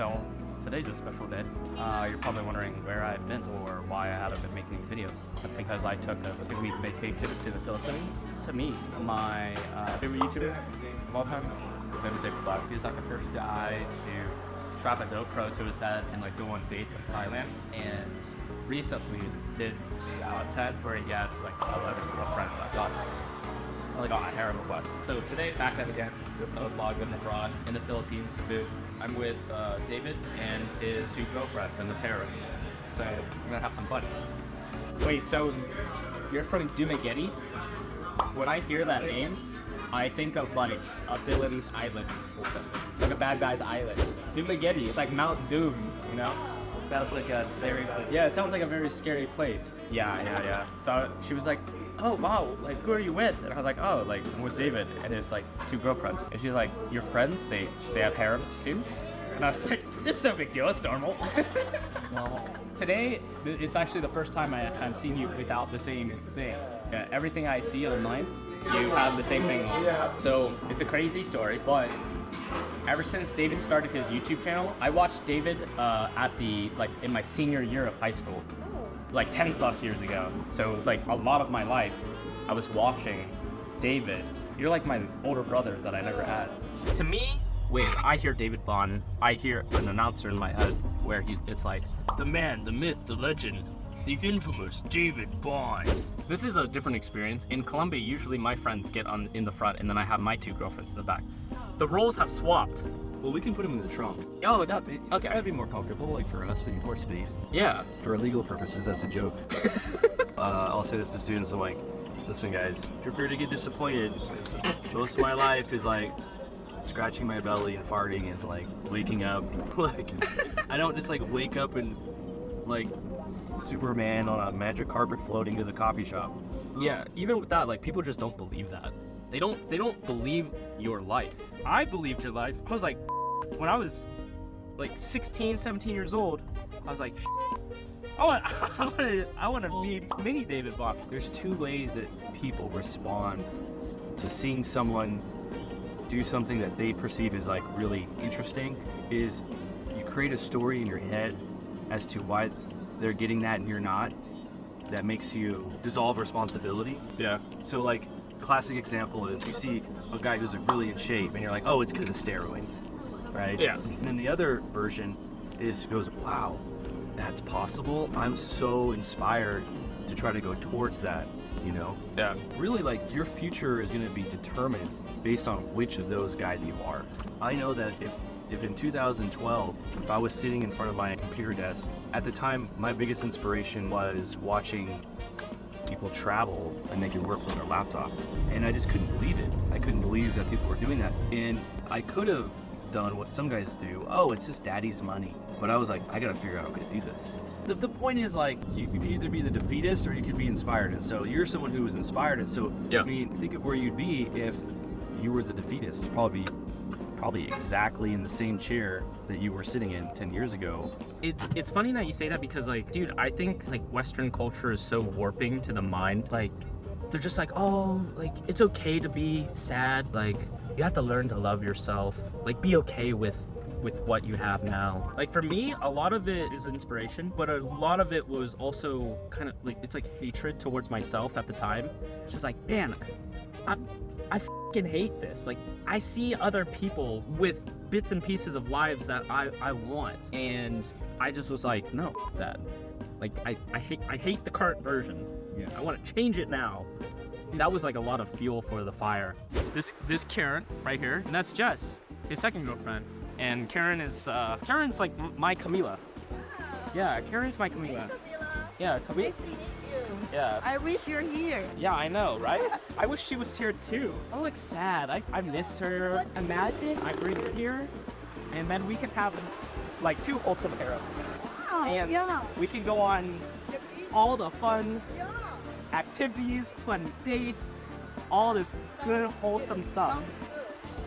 So today's a special day. You're probably wondering where I've been or why I haven't been making these videos. That's because I took a 2-week vacation to the Philippines to meet my favorite YouTuber of all time. His name is David Black. He was like the first guy to strap a GoPro to his head and like go on dates in Thailand. And recently did 10 where he had like 11 girlfriends. I got a Harem request. So today, back at again with a vlog living abroad in the Philippines, Cebu. I'm with David and his 2 girlfriends and his Harem. So we're gonna have some fun. Wait, so you're from Dumaguete? When I hear that name, I think of like a villain's island or something. Like a bad guy's island. Dumaguete, it's like Mount Doom, you know? Sounds like a scary place. Yeah, it sounds like a very scary place. Yeah. So she was like, oh wow, like who are you with? And I was like, oh, like I'm with David and his like 2 girlfriends. And she's like, your friends, they have harems too? And I was like, it's no big deal, it's normal. Well, today, it's actually the first time I've seen you without the same thing. Everything I see online, you have the same thing. Yeah. So it's a crazy story, but ever since David started his YouTube channel, I watched David in my senior year of high school, like 10 plus years ago. So like a lot of my life, I was watching David. You're like my older brother that I never had. To me, when I hear David Bond, I hear an announcer in my head where it's like, the man, the myth, the legend, the infamous David Bond. This is a different experience. In Colombia, usually my friends get in the front and then I have my 2 girlfriends in the back. The roles have swapped. Well, we can put him in the trunk. Oh, okay. That'd be more comfortable, like for us, to more space. Yeah. For legal purposes, that's a joke. I'll say this to students, I'm like, listen guys, prepare to get disappointed. Most of my life is like scratching my belly and farting is like waking up. Like, I don't just like wake up and like Superman on a magic carpet floating to the coffee shop. Yeah, even with that, like people just don't believe that. They don't believe your life. I believed your life. I was like, when I was like 16, 17 years old, I was like, I want to be mini David Bond. There's 2 ways that people respond to seeing someone do something that they perceive as like really interesting. Is you create a story in your head as to why they're getting that and you're not. That makes you dissolve responsibility. Yeah. So like, classic example is you see a guy who's like really in shape and you're like, oh, it's because of steroids, right? Yeah. And then the other version goes, wow, that's possible. I'm so inspired to try to go towards that, you know? Yeah. Really, like, your future is going to be determined based on which of those guys you are. I know that if in 2012, if I was sitting in front of my computer desk, at the time, my biggest inspiration was watching people travel and they could work from their laptop. And I just couldn't believe it. I couldn't believe that people were doing that. And I could have done what some guys do. Oh, it's just daddy's money. But I was like, I gotta figure out how to do this. The point is, like, you could either be the defeatist or you could be inspired. And so you're someone who was inspired. And so, yeah. I mean, think of where you'd be if you were the defeatist. Probably exactly in the same chair that you were sitting in 10 years ago. It's funny that you say that because, like, dude, I think like Western culture is so warping to the mind. Like, they're just like, oh, like it's okay to be sad. Like, you have to learn to love yourself. Like, be okay with what you have now. Like, for me, a lot of it is inspiration, but a lot of it was also kind of like, it's like hatred towards myself at the time. It's just like, man, I fucking hate this. Like, I see other people with bits and pieces of lives that I want, and I just was like, no, that. Like, I hate the current version. Yeah. I want to change it now. That was like a lot of fuel for the fire. This Karen right here, and that's Jess, his second girlfriend. And Karen is Karen's like my Camila. Yeah, Karen's my Camila. Yeah, Camila. Nice to meet you. Yeah. I wish you're here. Yeah, I know, right? I wish she was here too. I look sad. I miss her. Imagine I bring her here, and then we can have like 2 wholesome harems. Wow, And yeah. we can go on all the fun activities, fun dates, all this good wholesome stuff. Sounds good.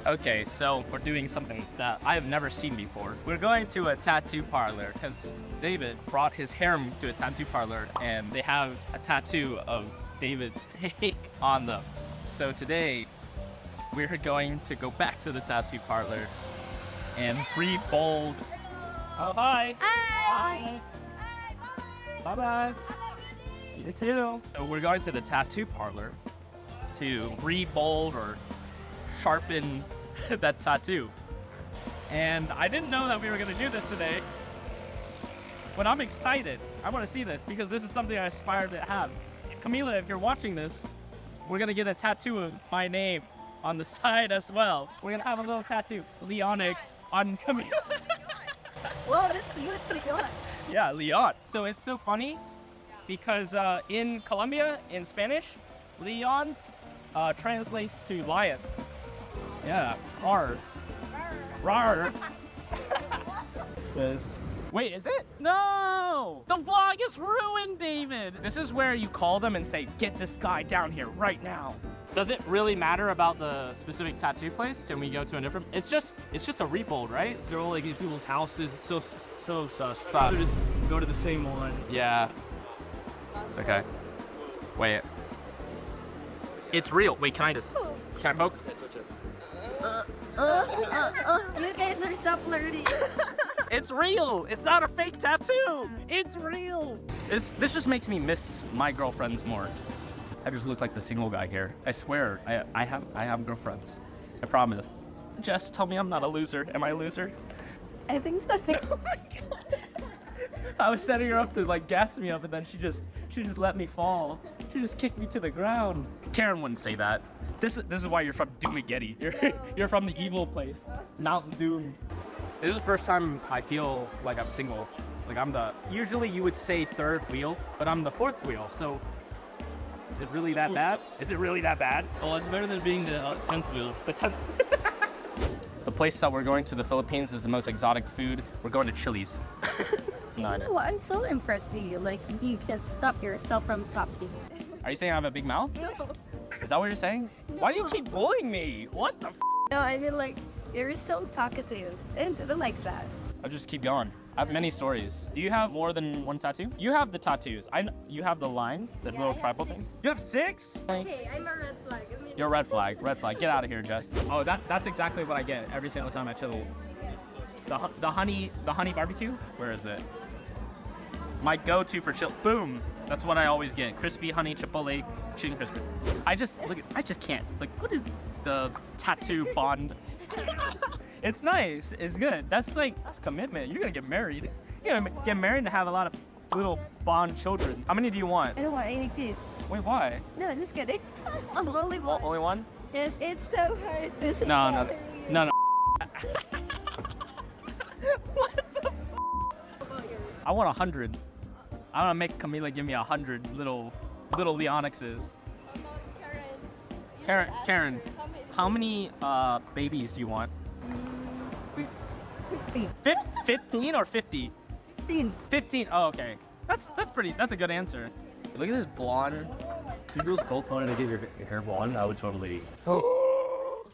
Okay, so we're doing something that I have never seen before. We're going to a tattoo parlor because David brought his harem to a tattoo parlor and they have a tattoo of David's name on them. So today we're going to go back to the tattoo parlor and refold Oh, hi. Hi. Bye-bye. You too. So we're going to the tattoo parlor to rebold or sharpen that tattoo. And I didn't know that we were going to do this today. But I'm excited. I want to see this because this is something I aspire to have. Camila, if you're watching this, we're going to get a tattoo of my name on the side as well. We're going to have a little tattoo, Leonyx, on Camila. Well, that's good for you. Yeah, Leon. So it's so funny because in Colombia, in Spanish, Leon translates to lion. Yeah, rar. Rar. Wait, is it? No! The vlog is ruined, David! This is where you call them and say, get this guy down here right now. Does it really matter about the specific tattoo place? Can we go to a different? It's just a rebold, right? They're all like in people's houses. It's so sus. Sus. So just go to the same one. Yeah. It's okay. Wait. It's real. Wait, can I poke? You guys are so flirty. It's real. It's not a fake tattoo. It's real. This just makes me miss my girlfriends more. I just look like the single guy here. I swear, I have girlfriends. I promise. Jess, tell me I'm not a loser. Am I a loser? I think so. Oh my God. I was setting her up to like gas me up, and then she just let me fall. She just kicked me to the ground. Karen wouldn't say that. This is why you're from Doomageddon. You're from the evil place, Mountain Doom. This is the first time I feel like I'm single. Like usually you would say third wheel, but I'm the fourth wheel. So is it really that bad? Is it really that bad? Oh, it's better than being the 10th wheel. The 10th. The place that we're going to, the Philippines, is the most exotic food. We're going to Chili's. No, I Oh, I'm so impressed with you. Like, you can't stop yourself from talking. Are you saying I have a big mouth? No. Is that what you're saying? Why do you keep bullying me? What the f? No, I mean, like, you're so talkative. I didn't like that. I'll just keep going. I have many stories. Do you have more than one tattoo? You have the tattoos. You have the line, the little tribal thing. You have 6? Okay, I'm a red flag. I mean, You're a red flag. Red flag. Get out of here, Jess. Oh, that's exactly what I get every single time I chill. The honey barbecue. Where is it? My go-to for chill. Boom. That's what I always get. Crispy honey chipotle chicken crispy. I just can't. Like, what is the tattoo bond? It's nice. It's good. That's commitment. You're gonna get married. You're gonna get married and have a lot of little bond children. How many do you want? I don't want any kids. Wait, why? No, I'm just kidding. I'm only one. Only one? Yes, it's so hard. This is No. What the about yours? I want 100. I want to make Camila give me 100 little Leonyxes. Karen, how many babies do you want? 15. 15 or 50? 15. 15. Oh, okay. That's a good answer. Look at this blonde. Two girls both wanted to get your hair blonde. I would totally.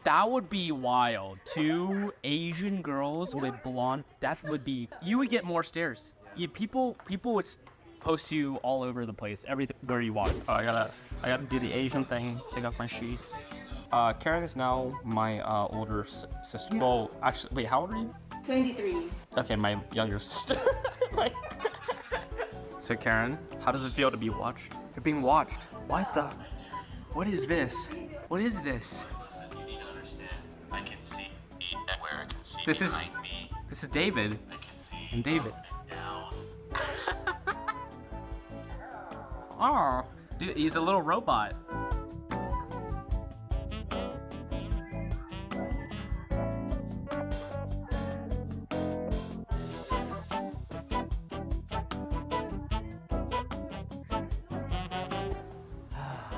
That would be wild. 2 Asian girls with blonde. That would be. You would get more stares. People would post you all over the place. Everywhere you walk. Oh, I gotta do the Asian thing. Take off my shoes. Karen is now my older sister. Well, actually, wait. How old are you? 23. Okay, my younger sister. So Karen, how does it feel to be watched? You're being watched. What is this? What is this? You need to understand. I can see where I can see This is behind me. this is David I can see and David. down. Oh, dude, he's a little robot.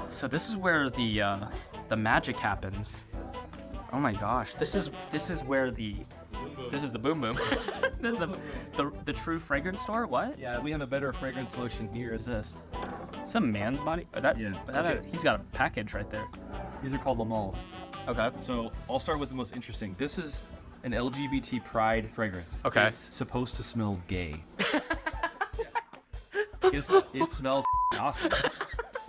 So this is where the magic happens. Oh my gosh, this is where this is the boom boom. This is the true fragrance store. What? Yeah, we have a better fragrance solution here. What is this? Some man's body? He's got a package right there. These are called lamals. Okay. So I'll start with the most interesting. This is an LGBT pride fragrance. Okay. It's supposed to smell gay. It smells awesome.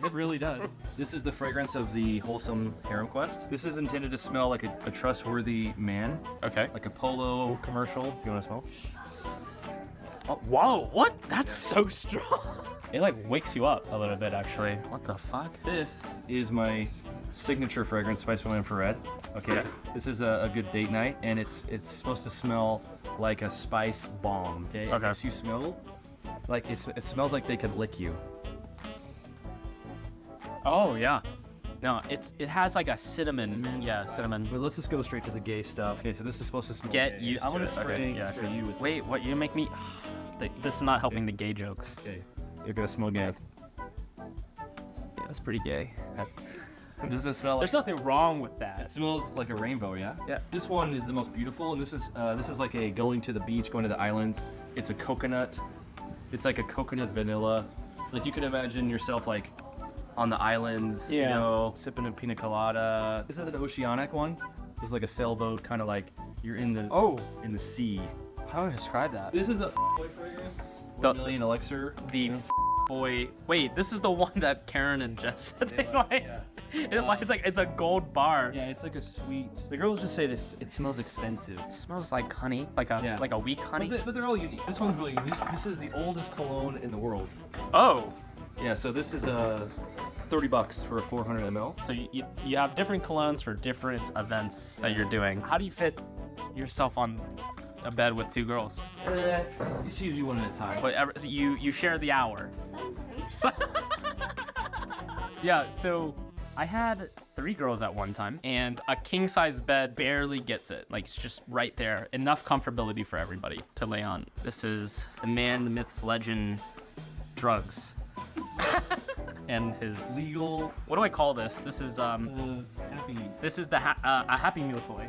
It really does. This is the fragrance of the wholesome harem quest. This is intended to smell like a trustworthy man. Okay. Like a Polo commercial. You want to smell? Oh, whoa, what? That's so strong. It like wakes you up a little bit, actually. What the fuck? This is my signature fragrance, Spice by Infrared. Okay, this is a good date night, and it's supposed to smell like a spice bomb. Okay, Okay. As you smell, like it smells like they could lick you. Oh yeah. No, it has like a cinnamon. Yeah, cinnamon. But let's just go straight to the gay stuff. Okay, so this is supposed to smell. Get gay. used I to want it. to spray, Okay, yeah, spray sure. you with. Wait, what? You make me. This is not helping the gay jokes. Okay, you're gonna smell gay. Yeah, that's pretty gay. Does it smell? There's nothing wrong with It that. smells like a rainbow, yeah? Yeah. This one is the most beautiful, and this is like a going to the beach, going to the islands. It's a coconut. It's like a coconut vanilla. Like you can imagine yourself like on the islands, you Yeah. know, sipping a pina colada. This is an oceanic one. This is like a sailboat, kind of like you're in the in the sea. How do I describe that? This is a boy fragrance. The- 1 million elixir. The boy. Wait, this is the one that Karen and Jess said they like, liked. yeah. It's like it's a gold bar. Yeah, it's like a sweet. The girls just say this. It smells expensive. It smells like honey, like a Yeah. like a weak honey. But they're all unique. This one's really unique. This is the oldest cologne in the world. Oh, Yeah, so this is $30 for a 400 ml. so you have different colognes for different events that you're doing. How do you fit yourself on a bed with two girls? It's usually one at a time. Whatever. So you share the hour. So, yeah. So I had 3 girls at one time, and a king size bed barely gets it. Like it's just right there, enough comfortability for everybody to lay on. This is the man, the myths, legend, drugs, and his. Legal. What do I call this? This is Happy. This is the a Happy Meal toy.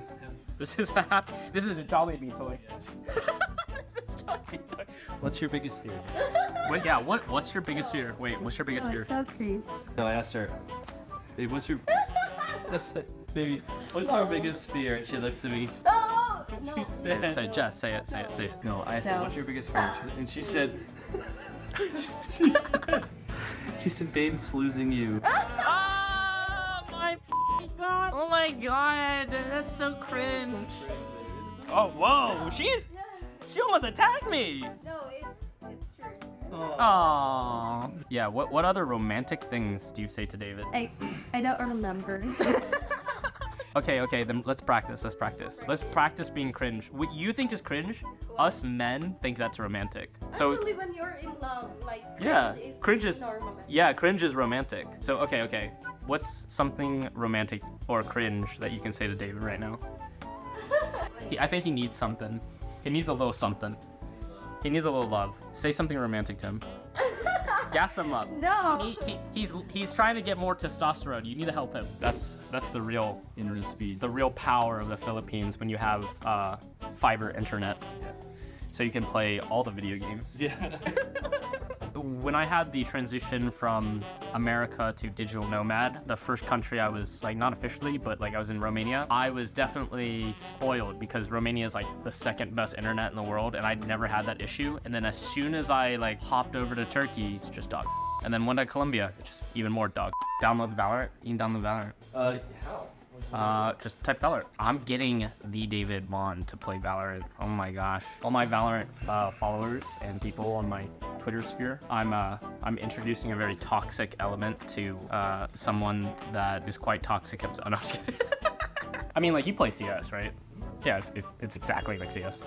This is a Jolly Bee toy. This is Jolly Bee toy. What's your biggest fear? What's your biggest fear? Wait, what's your biggest Oh, fear? it's so creepy. No, I asked her. Babe, what's your. Baby, what's your biggest fear? And she looks at me. Oh, no. Say it, Jess. Say it. Say it. Say it. No, I said, No. what's your biggest fear? And she said. She said, babe, it's losing you. Oh my god! Oh my god! That's so cringe. Oh whoa! She almost attacked me. No, it's true. Aww. Yeah. What other romantic things do you say to David? I don't remember. Okay. Then let's practice. Let's practice being cringe. What you think is cringe, us men think that's romantic. So Actually, when you're in love, like yeah, cringe is normal. yeah, cringe is romantic. So okay. What's something romantic or cringe that you can say to David right now? I think he needs something. He needs a little something. He needs a little love. Say something romantic to him. Gas him up. No. He's trying to get more testosterone. You need to help him. That's the real Internet speed. the real power of the Philippines when you have fiber internet. So you can play all the video games. Yeah. When I had the transition from America to digital nomad, the first country I was like, not officially, but like I was in Romania, I was definitely spoiled because Romania is like the second best internet in the world, and I'd never had that issue. And then as soon as I like hopped over to Turkey, it's just dog. And then went to Colombia, it's just even more dog. Download Valorant. You can download Valorant. How? Just type Valorant. I'm getting the David Bond to play Valorant. Oh my gosh. All my Valorant followers and people on my Twitter sphere, I'm introducing a very toxic element to someone that is quite toxic. Oh, no, I'm just kidding. I mean, like, you play CS, right? Yeah, it's exactly like CS.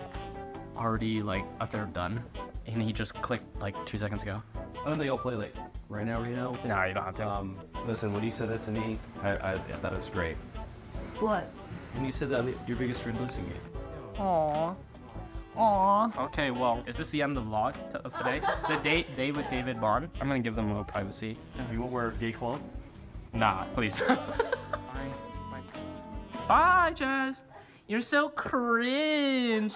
Already, like, a third done. And he just clicked, like, 2 seconds ago. I don't think I'll play like right now. No, you don't have to. Listen, when you said that to me, I thought it was great. What? When you said that your biggest fear losing you. Aww. Okay, well, is this the end of the vlog of today? The day with David Bond? I'm gonna give them a little privacy. You won't wear gay clothes? Nah, please. Bye, Jess. You're so cringe.